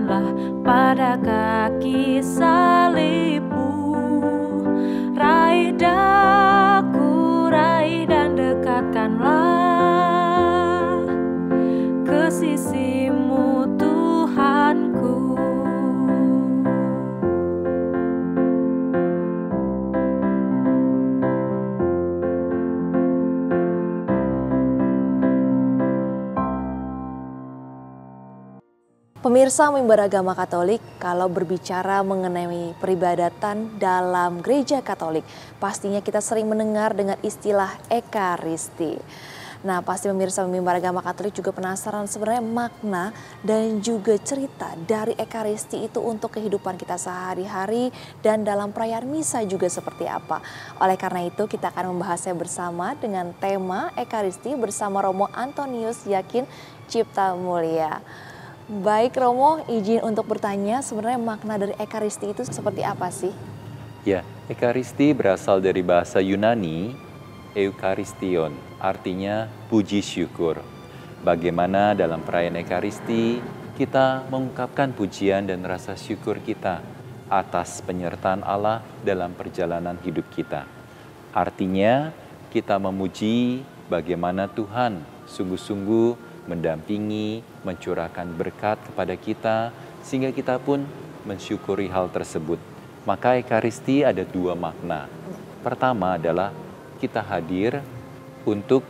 Tundukkanlah pada kaki salibmu. Raih daku, raih dan dekatkanlah ke sisimu Tuhanku. Pemirsa Mimbar Agama Katolik, kalau berbicara mengenai peribadatan dalam gereja Katolik, pastinya kita sering mendengar dengan istilah Ekaristi. Nah, pasti pemirsa Mimbar Agama Katolik juga penasaran sebenarnya makna dan juga cerita dari Ekaristi itu untuk kehidupan kita sehari-hari dan dalam perayaan misa juga seperti apa. Oleh karena itu kita akan membahasnya bersama dengan tema Ekaristi bersama Romo Antonius Yakin Cipta Mulia. Baik Romo, izin untuk bertanya sebenarnya makna dari Ekaristi itu seperti apa sih? Ya, Ekaristi berasal dari bahasa Yunani, Eucharistion, artinya puji syukur. Bagaimana dalam perayaan Ekaristi kita mengungkapkan pujian dan rasa syukur kita atas penyertaan Allah dalam perjalanan hidup kita. Artinya kita memuji bagaimana Tuhan sungguh-sungguh mendampingi, mencurahkan berkat kepada kita, sehingga kita pun mensyukuri hal tersebut. Maka Ekaristi ada dua makna. Pertama adalah kita hadir untuk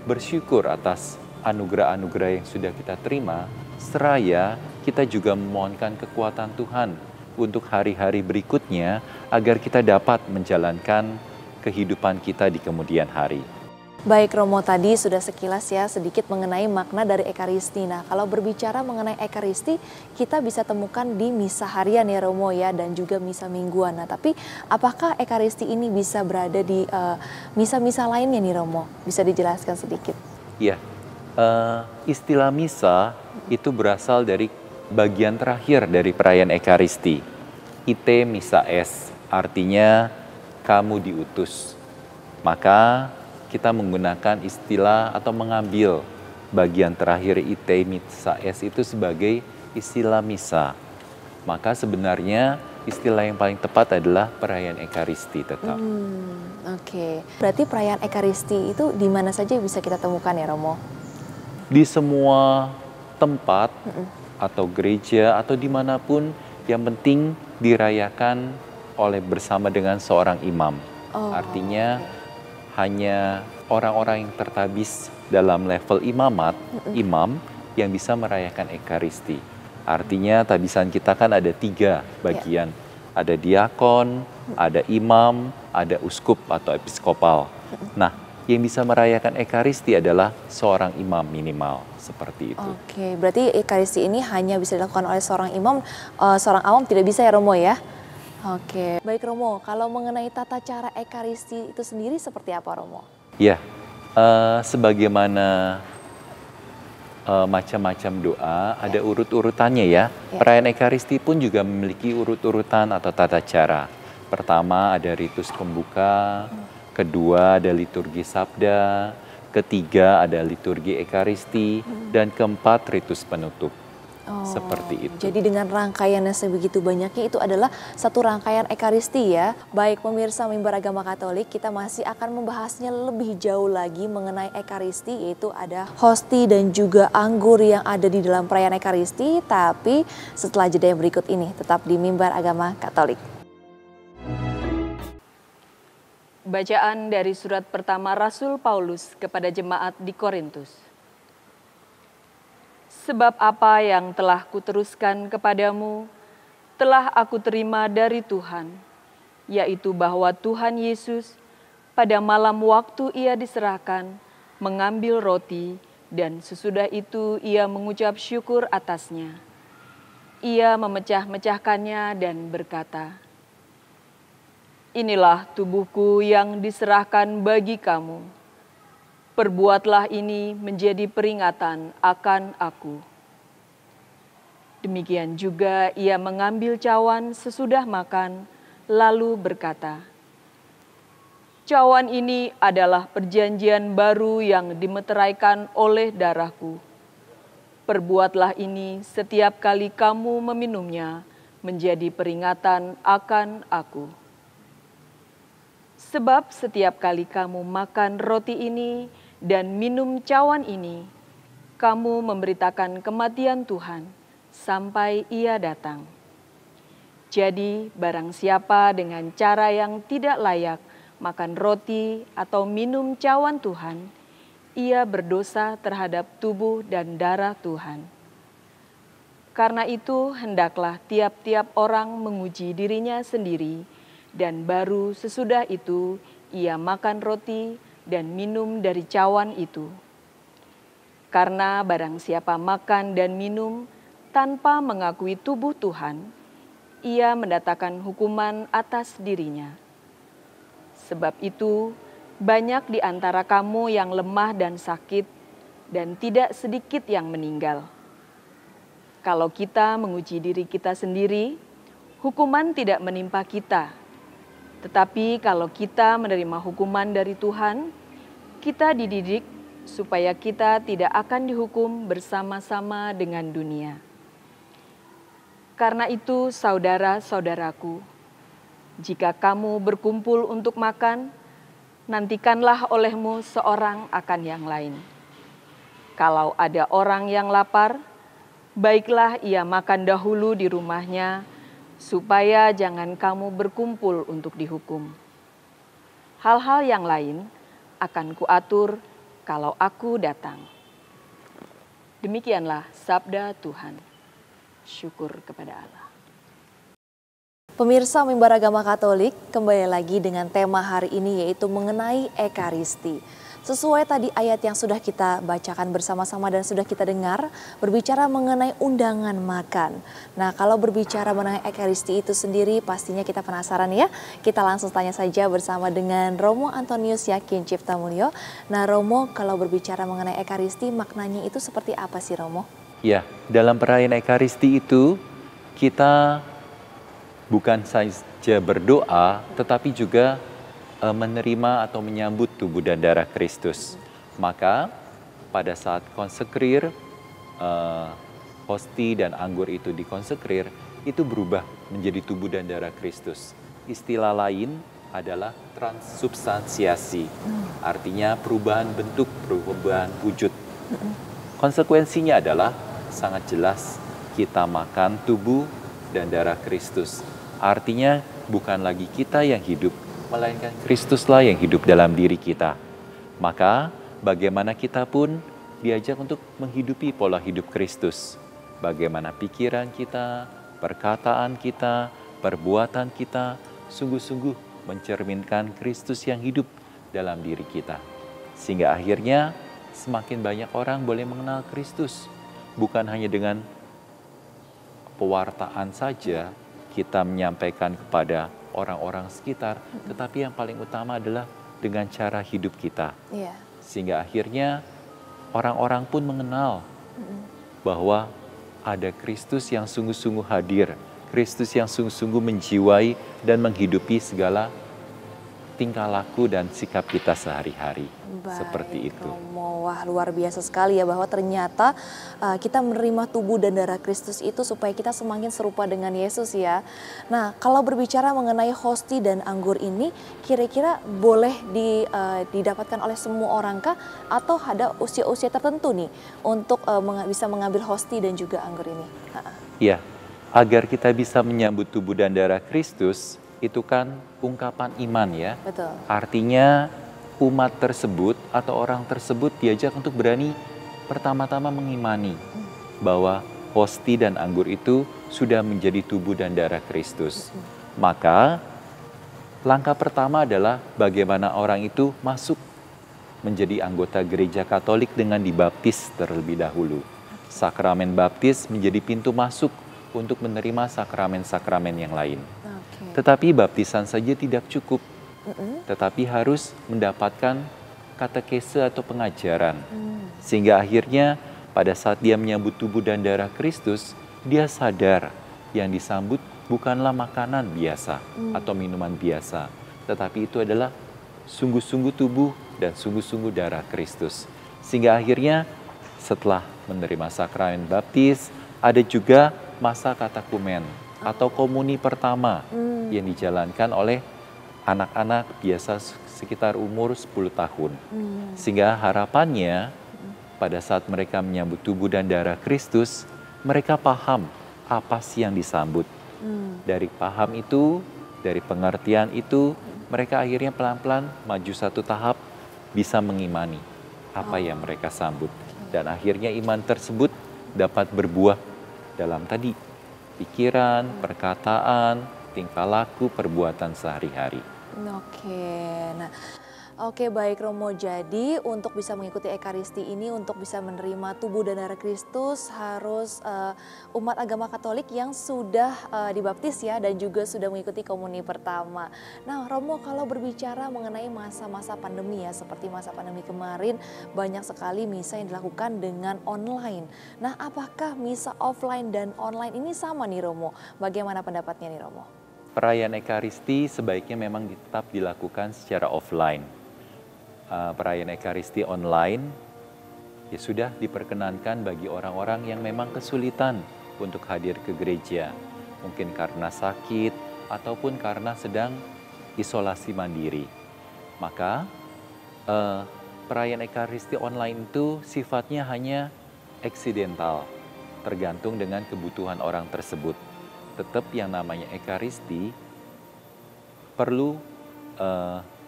bersyukur atas anugerah-anugerah yang sudah kita terima, seraya kita juga memohonkan kekuatan Tuhan untuk hari-hari berikutnya agar kita dapat menjalankan kehidupan kita di kemudian hari. Baik Romo, tadi sudah sekilas ya sedikit mengenai makna dari Ekaristi. Nah, kalau berbicara mengenai Ekaristi, kita bisa temukan di misa harian ya Romo ya, dan juga misa mingguan. Nah, tapi apakah Ekaristi ini bisa berada di misa-misa lainnya nih Romo? Bisa dijelaskan sedikit? Ya, istilah misa itu berasal dari bagian terakhir dari perayaan Ekaristi. Ite missa es, artinya kamu diutus. Maka kita menggunakan istilah atau mengambil bagian terakhir ite missa es itu sebagai istilah misa. Maka sebenarnya istilah yang paling tepat adalah perayaan Ekaristi tetap. Oke. Berarti perayaan Ekaristi itu di mana saja bisa kita temukan ya Romo? Di semua tempat atau gereja atau dimanapun, yang penting dirayakan oleh bersama dengan seorang imam. Artinya hanya orang-orang yang tertabis dalam level imamat, imam yang bisa merayakan Ekaristi. Artinya tabisan kita kan ada 3 bagian. Ada diakon, ada imam, ada uskup atau episkopal. Nah, yang bisa merayakan Ekaristi adalah seorang imam minimal, seperti itu. Oke, berarti Ekaristi ini hanya bisa dilakukan oleh seorang imam, seorang awam tidak bisa ya Romo ya? Oke, baik Romo, kalau mengenai tata cara Ekaristi itu sendiri seperti apa Romo? Ya, sebagaimana macam-macam doa, ada urut-urutannya ya. Perayaan Ekaristi pun juga memiliki urut-urutan atau tata cara. Pertama ada ritus pembuka, kedua ada liturgi sabda, ketiga ada liturgi Ekaristi, dan keempat ritus penutup. Seperti itu. Jadi dengan rangkaiannya sebegitu banyaknya itu adalah satu rangkaian Ekaristi ya. Baik pemirsa Mimbar Agama Katolik, kita masih akan membahasnya lebih jauh lagi mengenai Ekaristi, yaitu ada hosti dan juga anggur yang ada di dalam perayaan Ekaristi. Tapi setelah jeda yang berikut ini, tetap di Mimbar Agama Katolik. Bacaan dari surat pertama Rasul Paulus kepada jemaat di Korintus. Sebab apa yang telah kuteruskan kepadamu, telah aku terima dari Tuhan, yaitu bahwa Tuhan Yesus pada malam waktu ia diserahkan, mengambil roti, dan sesudah itu ia mengucap syukur atasnya. Ia memecah-mecahkannya dan berkata, "Inilah tubuhku yang diserahkan bagi kamu. Perbuatlah ini menjadi peringatan akan aku." Demikian juga ia mengambil cawan sesudah makan, lalu berkata, "Cawan ini adalah perjanjian baru yang dimeteraikan oleh darahku. Perbuatlah ini setiap kali kamu meminumnya, menjadi peringatan akan aku. Sebab setiap kali kamu makan roti ini dan minum cawan ini, kamu memberitakan kematian Tuhan sampai Ia datang. Jadi barang siapa dengan cara yang tidak layak makan roti atau minum cawan Tuhan, ia berdosa terhadap tubuh dan darah Tuhan. Karena itu hendaklah tiap-tiap orang menguji dirinya sendiri, dan baru sesudah itu ia makan roti dan minum dari cawan itu. Karena barang siapa makan dan minum tanpa mengakui tubuh Tuhan, ia mendatangkan hukuman atas dirinya. Sebab itu, banyak di antara kamu yang lemah dan sakit, dan tidak sedikit yang meninggal. Kalau kita menguji diri kita sendiri, hukuman tidak menimpa kita. Tetapi kalau kita menerima hukuman dari Tuhan, kita dididik supaya kita tidak akan dihukum bersama-sama dengan dunia. Karena itu, saudara-saudaraku, jika kamu berkumpul untuk makan, nantikanlah olehmu seorang akan yang lain. Kalau ada orang yang lapar, baiklah ia makan dahulu di rumahnya, supaya jangan kamu berkumpul untuk dihukum. Hal-hal yang lain akan kuatur kalau aku datang. Demikianlah sabda Tuhan. Syukur kepada Allah. Pemirsa Mimbar Agama Katolik, kembali lagi dengan tema hari ini yaitu mengenai Ekaristi. Sesuai tadi ayat yang sudah kita bacakan bersama-sama dan sudah kita dengar, berbicara mengenai undangan makan. Nah, kalau berbicara mengenai Ekaristi itu sendiri pastinya kita penasaran ya. Kita langsung tanya saja bersama dengan Romo Antonius Yakin Cipta Mulyo. Nah Romo, kalau berbicara mengenai Ekaristi maknanya itu seperti apa sih Romo? Ya, dalam perayaan Ekaristi itu kita bukan saja berdoa, tetapi juga menerima atau menyambut tubuh dan darah Kristus. Maka pada saat konsekrir, hosti dan anggur itu dikonsekrir, itu berubah menjadi tubuh dan darah Kristus. Istilah lain adalah transubstansiasi, artinya perubahan bentuk, perubahan wujud. Konsekuensinya adalah sangat jelas kita makan tubuh dan darah Kristus. Artinya bukan lagi kita yang hidup, melainkan Kristuslah yang hidup dalam diri kita. Maka bagaimana kita pun diajak untuk menghidupi pola hidup Kristus. Bagaimana pikiran kita, perkataan kita, perbuatan kita sungguh-sungguh mencerminkan Kristus yang hidup dalam diri kita. Sehingga akhirnya semakin banyak orang boleh mengenal Kristus. Bukan hanya dengan pewartaan saja kita menyampaikan kepada orang-orang sekitar, tetapi yang paling utama adalah dengan cara hidup kita. Sehingga akhirnya orang-orang pun mengenal bahwa ada Kristus yang sungguh-sungguh hadir, Kristus yang sungguh-sungguh menjiwai dan menghidupi segala tingkah laku dan sikap kita sehari-hari. Seperti itu. Romo, wah luar biasa sekali ya bahwa ternyata kita menerima tubuh dan darah Kristus itu supaya kita semakin serupa dengan Yesus ya. Nah, kalau berbicara mengenai hosti dan anggur ini, kira-kira boleh didapatkan oleh semua orang kah? Atau ada usia-usia tertentu nih untuk bisa mengambil hosti dan juga anggur ini? Iya, agar kita bisa menyambut tubuh dan darah Kristus, itu kan ungkapan iman ya. Betul. Artinya umat tersebut atau orang tersebut diajak untuk berani pertama-tama mengimani bahwa hosti dan anggur itu sudah menjadi tubuh dan darah Kristus. Maka langkah pertama adalah bagaimana orang itu masuk menjadi anggota gereja Katolik dengan dibaptis terlebih dahulu. Sakramen baptis menjadi pintu masuk untuk menerima sakramen-sakramen yang lain. Tetapi baptisan saja tidak cukup, tetapi harus mendapatkan katekese atau pengajaran. Sehingga akhirnya pada saat dia menyambut tubuh dan darah Kristus, dia sadar yang disambut bukanlah makanan biasa atau minuman biasa, tetapi itu adalah sungguh-sungguh tubuh dan sungguh-sungguh darah Kristus. Sehingga akhirnya setelah menerima sakramen baptis, ada juga masa katekumen atau komuni pertama yang dijalankan oleh anak-anak biasa sekitar umur 10 tahun. Sehingga harapannya pada saat mereka menyambut tubuh dan darah Kristus, mereka paham apa sih yang disambut. Dari paham itu, dari pengertian itu, mereka akhirnya pelan-pelan maju satu tahap bisa mengimani apa yang mereka sambut. Dan akhirnya iman tersebut dapat berbuah dalam tadi pikiran, perkataan, tingkah laku, perbuatan sehari-hari. Oke, baik Romo. Jadi untuk bisa mengikuti Ekaristi ini, untuk bisa menerima tubuh dan darah Kristus harus umat agama Katolik yang sudah dibaptis ya, dan juga sudah mengikuti komuni pertama. Nah Romo, kalau berbicara mengenai masa-masa pandemi ya, seperti masa pandemi kemarin banyak sekali misa yang dilakukan dengan online. Nah apakah misa offline dan online ini sama nih Romo? Bagaimana pendapatnya nih Romo? Perayaan Ekaristi sebaiknya memang tetap dilakukan secara offline. Perayaan Ekaristi online ya sudah diperkenankan bagi orang-orang yang memang kesulitan untuk hadir ke gereja. Mungkin karena sakit ataupun karena sedang isolasi mandiri. Maka perayaan Ekaristi online itu sifatnya hanya eksidental, tergantung dengan kebutuhan orang tersebut. Tetap yang namanya Ekaristi perlu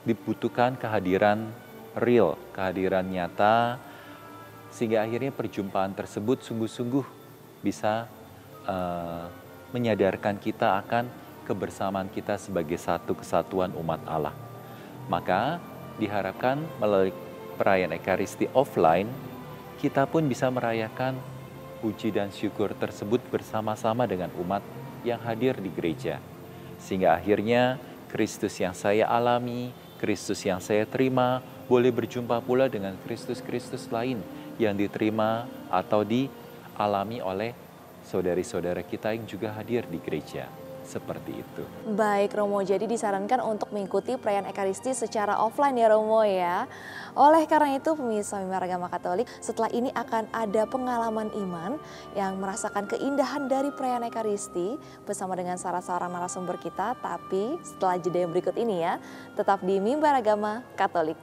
dibutuhkan kehadiran real, kehadiran nyata, sehingga akhirnya perjumpaan tersebut sungguh-sungguh bisa menyadarkan kita akan kebersamaan kita sebagai satu kesatuan umat Allah. Maka diharapkan melalui perayaan Ekaristi offline, kita pun bisa merayakan puji dan syukur tersebut bersama-sama dengan umat yang hadir di gereja. Sehingga akhirnya Kristus yang saya alami, Kristus yang saya terima, boleh berjumpa pula dengan Kristus-Kristus lain yang diterima atau dialami oleh saudari-saudara kita yang juga hadir di gereja. Seperti itu. Baik Romo, jadi disarankan untuk mengikuti perayaan Ekaristi secara offline ya Romo ya. Oleh karena itu pemirsa Mimbar Agama Katolik, setelah ini akan ada pengalaman iman yang merasakan keindahan dari perayaan Ekaristi bersama dengan salah seorang narasumber kita. Tapi setelah jeda yang berikut ini ya, tetap di Mimbar Agama Katolik.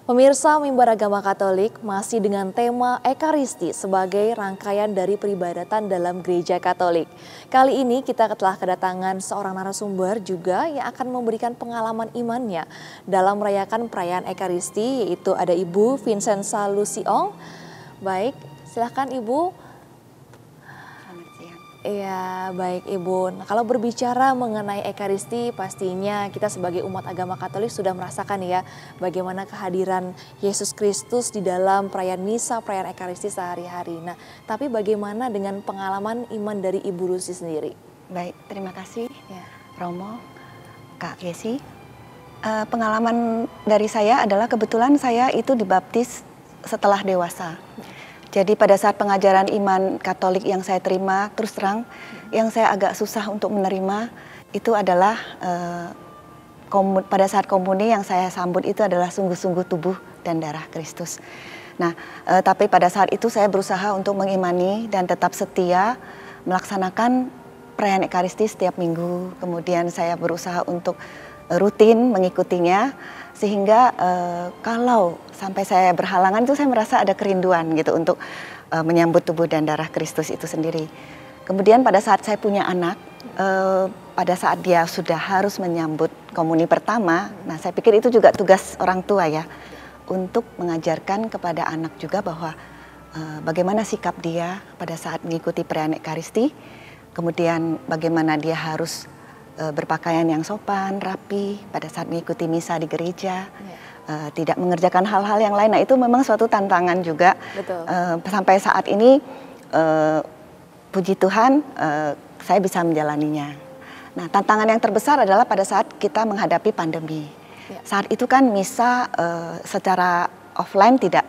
Pemirsa Mimbar Agama Katolik masih dengan tema Ekaristi sebagai rangkaian dari peribadatan dalam Gereja Katolik. Kali ini kita telah kedatangan seorang narasumber juga yang akan memberikan pengalaman imannya dalam merayakan perayaan Ekaristi, yaitu ada Ibu Vincenza Luciong. Baik, silahkan Ibu. Iya, baik Ibu. Nah, kalau berbicara mengenai Ekaristi, pastinya kita sebagai umat agama Katolik sudah merasakan ya bagaimana kehadiran Yesus Kristus di dalam perayaan misa, perayaan Ekaristi sehari-hari. Nah, tapi bagaimana dengan pengalaman iman dari Ibu Lucy sendiri? Baik, terima kasih ya, Romo, Kak Yesi. Pengalaman dari saya adalah kebetulan saya itu dibaptis setelah dewasa. Jadi pada saat pengajaran iman Katolik yang saya terima, terus terang yang saya agak susah untuk menerima itu adalah pada saat komuni yang saya sambut itu adalah sungguh-sungguh tubuh dan darah Kristus. Nah, tapi pada saat itu saya berusaha untuk mengimani dan tetap setia melaksanakan perayaan Ekaristi setiap minggu. Kemudian saya berusaha untuk rutin mengikutinya, sehingga kalau sampai saya berhalangan itu saya merasa ada kerinduan gitu untuk menyambut tubuh dan darah Kristus itu sendiri. Kemudian pada saat saya punya anak, pada saat dia sudah harus menyambut komuni pertama, nah saya pikir itu juga tugas orang tua ya, untuk mengajarkan kepada anak juga bahwa bagaimana sikap dia pada saat mengikuti perayaan Ekaristi, kemudian bagaimana dia harus berpakaian yang sopan, rapi pada saat mengikuti misa di gereja, tidak mengerjakan hal-hal yang lain. Nah itu memang suatu tantangan juga. Sampai saat ini puji Tuhan saya bisa menjalaninya. Nah tantangan yang terbesar adalah pada saat kita menghadapi pandemi. Saat itu kan misa secara offline tidak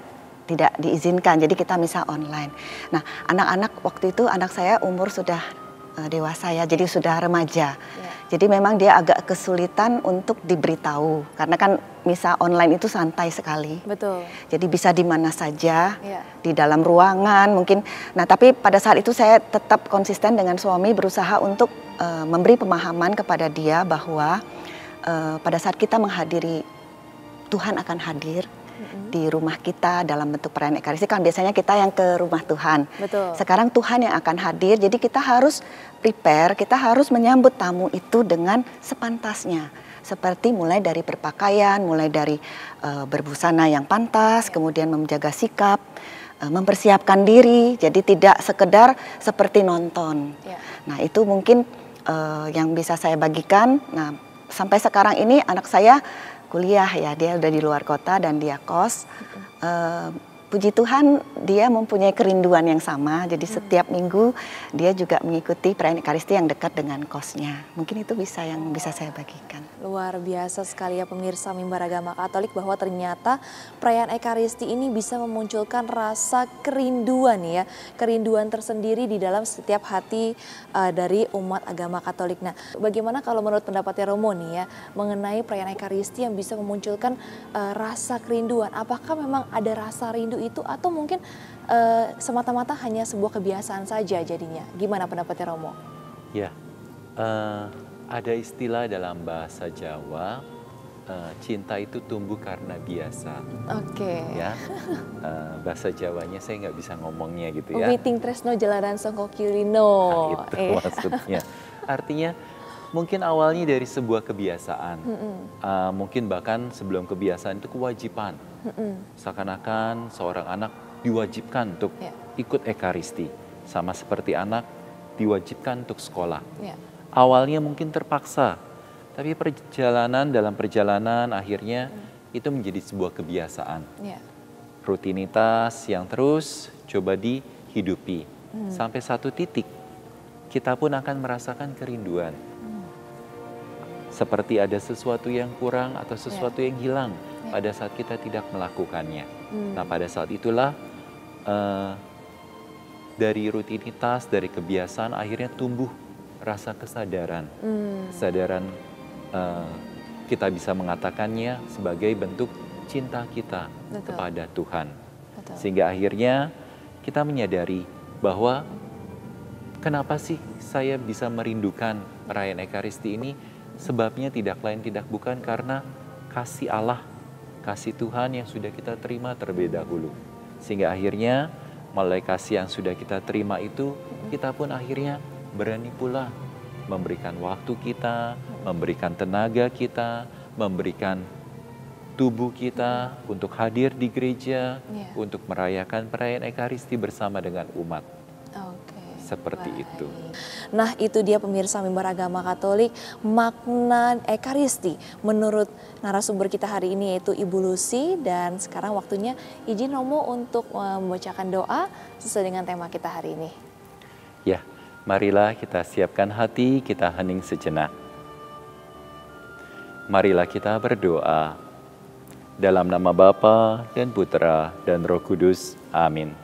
diizinkan, jadi kita misa online. Nah anak-anak waktu itu anak saya umur sudah dewasa ya, jadi sudah remaja. Jadi memang dia agak kesulitan untuk diberitahu karena kan misa online itu santai sekali. Betul. Jadi bisa di mana saja, Iya. di dalam ruangan mungkin. Nah, tapi pada saat itu saya tetap konsisten dengan suami berusaha untuk memberi pemahaman kepada dia bahwa pada saat kita menghadiri, Tuhan akan hadir di rumah kita dalam bentuk perayaan Ekaristi. Kan biasanya kita yang ke rumah Tuhan. Betul. Sekarang Tuhan yang akan hadir, jadi kita harus prepare, kita harus menyambut tamu itu dengan sepantasnya. Seperti mulai dari berpakaian, mulai dari berbusana yang pantas, kemudian menjaga sikap, mempersiapkan diri, jadi tidak sekedar seperti nonton. Ya. Nah, itu mungkin yang bisa saya bagikan. Nah, sampai sekarang ini anak saya kuliah ya, dia udah di luar kota dan dia kos. Puji Tuhan dia mempunyai kerinduan yang sama, jadi setiap minggu dia juga mengikuti perayaan Ekaristi yang dekat dengan kosnya. Mungkin itu yang bisa saya bagikan. Luar biasa sekali ya pemirsa Mimbar Agama Katolik, bahwa ternyata perayaan Ekaristi ini bisa memunculkan rasa kerinduan ya, kerinduan tersendiri di dalam setiap hati dari umat agama Katolik. Nah, bagaimana kalau menurut pendapatnya Romo nih ya, mengenai perayaan Ekaristi yang bisa memunculkan rasa kerinduan? Apakah memang ada rasa rindu itu atau mungkin semata-mata hanya sebuah kebiasaan saja jadinya? Gimana pendapatnya Romo? Ya, ada istilah dalam bahasa Jawa, cinta itu tumbuh karena biasa. Oke. Ya, bahasa Jawanya saya nggak bisa ngomongnya gitu ya. Witing tresno jalanan songko kirino. Nah, itu maksudnya. Artinya mungkin awalnya dari sebuah kebiasaan. Mungkin bahkan sebelum kebiasaan itu kewajiban. Seakan-akan seorang anak diwajibkan untuk ikut Ekaristi. Sama seperti anak diwajibkan untuk sekolah. Awalnya mungkin terpaksa, tapi dalam perjalanan akhirnya itu menjadi sebuah kebiasaan. Rutinitas yang terus coba dihidupi. Sampai satu titik kita pun akan merasakan kerinduan. Seperti ada sesuatu yang kurang atau sesuatu yang hilang pada saat kita tidak melakukannya. Nah, pada saat itulah dari rutinitas, dari kebiasaan akhirnya tumbuh rasa kesadaran. Kesadaran kita bisa mengatakannya sebagai bentuk cinta kita kepada Tuhan. Sehingga akhirnya kita menyadari bahwa kenapa sih saya bisa merindukan perayaan Ekaristi ini? Sebabnya tidak lain tidak bukan karena kasih Allah, kasih Tuhan yang sudah kita terima terlebih dahulu. Sehingga akhirnya melalui kasih yang sudah kita terima itu, kita pun akhirnya berani pula memberikan waktu kita, memberikan tenaga kita, memberikan tubuh kita untuk hadir di gereja, untuk merayakan perayaan Ekaristi bersama dengan umat. Seperti itu. Nah, itu dia pemirsa Mimbar Agama Katolik, makna Ekaristi menurut narasumber kita hari ini, yaitu Ibu Lucy. Dan sekarang waktunya izin Romo untuk membacakan doa sesuai dengan tema kita hari ini. Ya, marilah kita siapkan hati, kita hening sejenak. Marilah kita berdoa. Dalam nama Bapa dan Putra dan Roh Kudus. Amin.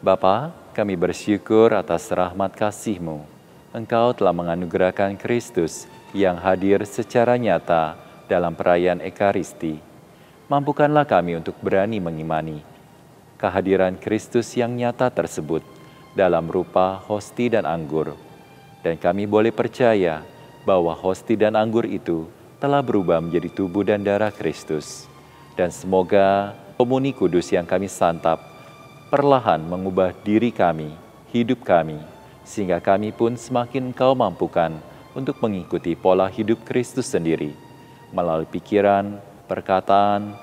Bapa, kami bersyukur atas rahmat kasih-Mu. Engkau telah menganugerahkan Kristus yang hadir secara nyata dalam perayaan Ekaristi. Mampukanlah kami untuk berani mengimani kehadiran Kristus yang nyata tersebut dalam rupa hosti dan anggur. Dan kami boleh percaya bahwa hosti dan anggur itu telah berubah menjadi tubuh dan darah Kristus. Dan semoga komuni kudus yang kami santap perlahan mengubah diri kami, hidup kami, sehingga kami pun semakin Engkau mampukan untuk mengikuti pola hidup Kristus sendiri, melalui pikiran, perkataan,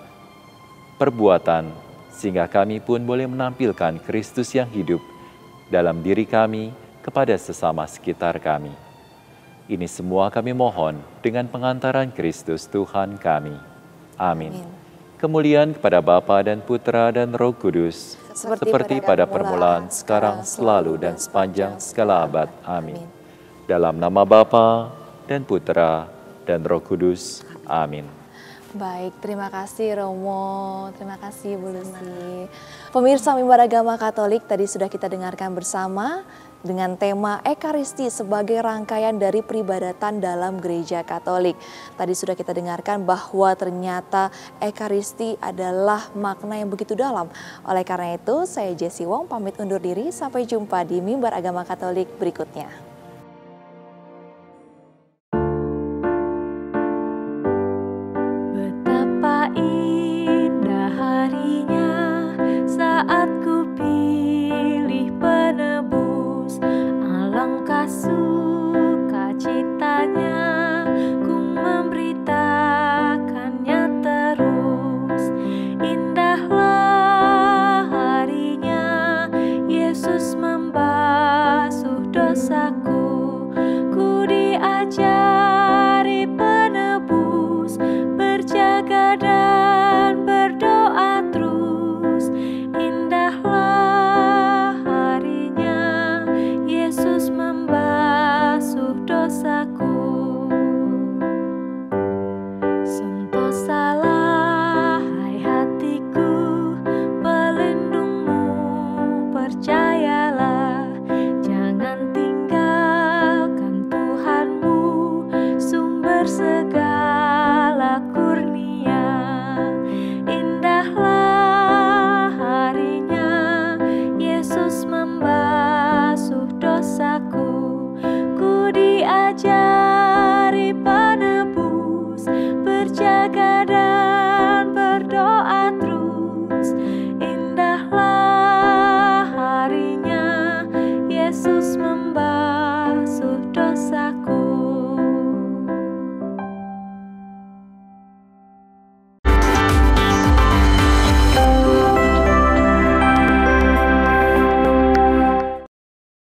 perbuatan, sehingga kami pun boleh menampilkan Kristus yang hidup dalam diri kami kepada sesama sekitar kami. Ini semua kami mohon dengan pengantaran Kristus Tuhan kami. Amin. Kemuliaan kepada Bapa dan Putra dan Roh Kudus, seperti pada permulaan, sekarang, selalu, dan sepanjang segala abad. Amin. Dalam nama Bapa dan Putra dan Roh Kudus. Amin. Baik, terima kasih Romo, terima kasih Bu Lucy. Pemirsa Mimbar Agama Katolik, tadi sudah kita dengarkan bersama dengan tema Ekaristi sebagai rangkaian dari peribadatan dalam Gereja Katolik. Tadi sudah kita dengarkan bahwa ternyata Ekaristi adalah makna yang begitu dalam. Oleh karena itu, saya Jessie Wong pamit undur diri. Sampai jumpa di Mimbar Agama Katolik berikutnya. Betapa indah harinya saat ku pilih penebus, alangkah sukacitanya ku memberitakannya terus. Indahlah harinya Yesus membasuh dosaku, ku diajari penebus berjaga dan berdoa terus. Indahlah harinya Yesus membasuh dosaku. Sentosalah hai hatiku pelindungmu, percayalah jangan tinggalkan Tuhanmu, sumber segala kurnia. Indahlah harinya Yesus membasuh dosaku.